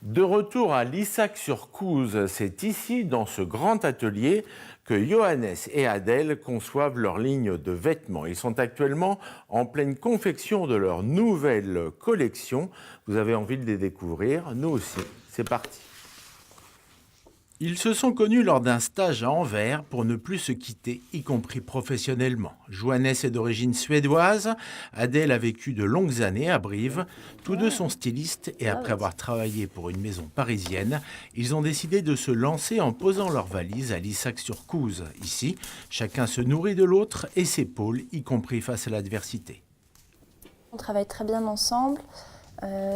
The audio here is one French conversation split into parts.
De retour à Lissac-sur-Couze, c'est ici, dans ce grand atelier, que Johannes et Adèle conçoivent leur ligne de vêtements. Ils sont actuellement en pleine confection de leur nouvelle collection. Vous avez envie de les découvrir? Nous aussi. C'est parti. Ils se sont connus lors d'un stage à Anvers pour ne plus se quitter, y compris professionnellement. Johannes est d'origine suédoise, Adèle a vécu de longues années à Brive. Tous deux sont stylistes et après avoir travaillé pour une maison parisienne, ils ont décidé de se lancer en posant leurs valises à Lissac-sur-Couze. Ici, chacun se nourrit de l'autre et s'épaule, y compris face à l'adversité. On travaille très bien ensemble.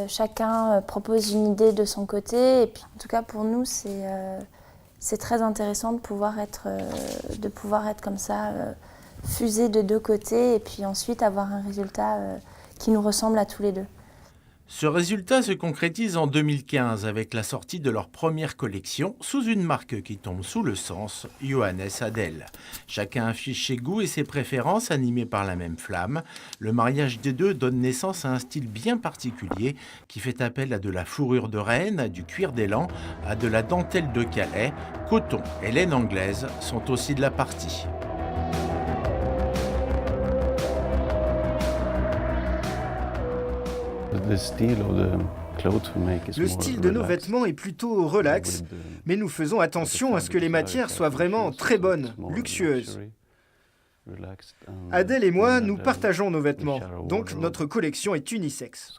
Chacun propose une idée de son côté et puis en tout cas pour nous c'est très intéressant de pouvoir être comme ça fusé de deux côtés et puis ensuite avoir un résultat qui nous ressemble à tous les deux. Ce résultat se concrétise en 2015 avec la sortie de leur première collection sous une marque qui tombe sous le sens, Johannes Adèle. Chacun affiche ses goûts et ses préférences animés par la même flamme. Le mariage des deux donne naissance à un style bien particulier qui fait appel à de la fourrure de Rennes, à du cuir d'élan, à de la dentelle de Calais. Coton et laine anglaise sont aussi de la partie. Le style de nos vêtements est plutôt relax, mais nous faisons attention à ce que les matières soient vraiment très bonnes, luxueuses. Adèle et moi, nous partageons nos vêtements, donc notre collection est unisexe.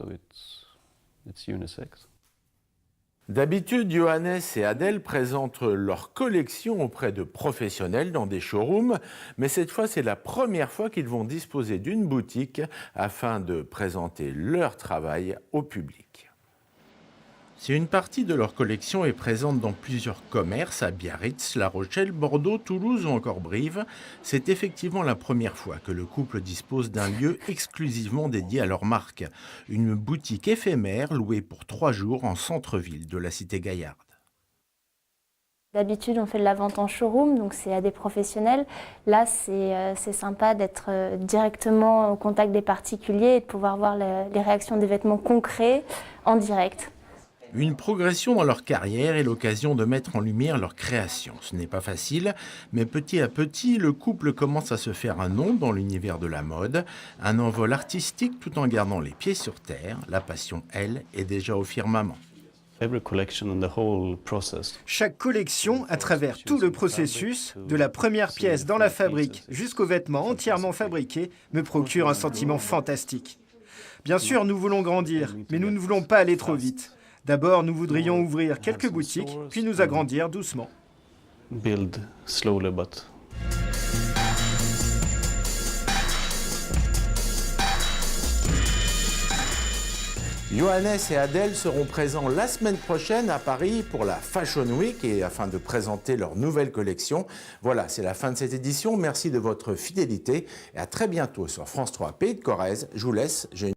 D'habitude, Johannes et Adèle présentent leur collection auprès de professionnels dans des showrooms, mais cette fois, c'est la première fois qu'ils vont disposer d'une boutique afin de présenter leur travail au public. Si une partie de leur collection est présente dans plusieurs commerces, à Biarritz, La Rochelle, Bordeaux, Toulouse ou encore Brive, c'est effectivement la première fois que le couple dispose d'un lieu exclusivement dédié à leur marque. Une boutique éphémère louée pour 3 jours en centre-ville de la cité Gaillarde. D'habitude, on fait de la vente en showroom, donc c'est à des professionnels. Là, c'est sympa d'être directement au contact des particuliers et de pouvoir voir les réactions des vêtements concrets en direct. Une progression dans leur carrière et l'occasion de mettre en lumière leur création. Ce n'est pas facile, mais petit à petit, le couple commence à se faire un nom dans l'univers de la mode. Un envol artistique tout en gardant les pieds sur terre. La passion, elle, est déjà au firmament. Chaque collection, à travers tout le processus, de la première pièce dans la fabrique jusqu'au vêtement entièrement fabriqué, me procure un sentiment fantastique. Bien sûr, nous voulons grandir, mais nous ne voulons pas aller trop vite. D'abord, nous voudrions ouvrir quelques boutiques, puis nous agrandir doucement. Johannes et Adèle seront présents la semaine prochaine à Paris pour la Fashion Week et afin de présenter leur nouvelle collection. Voilà, c'est la fin de cette édition. Merci de votre fidélité et à très bientôt sur France 3 Pays de Corrèze. Je vous laisse.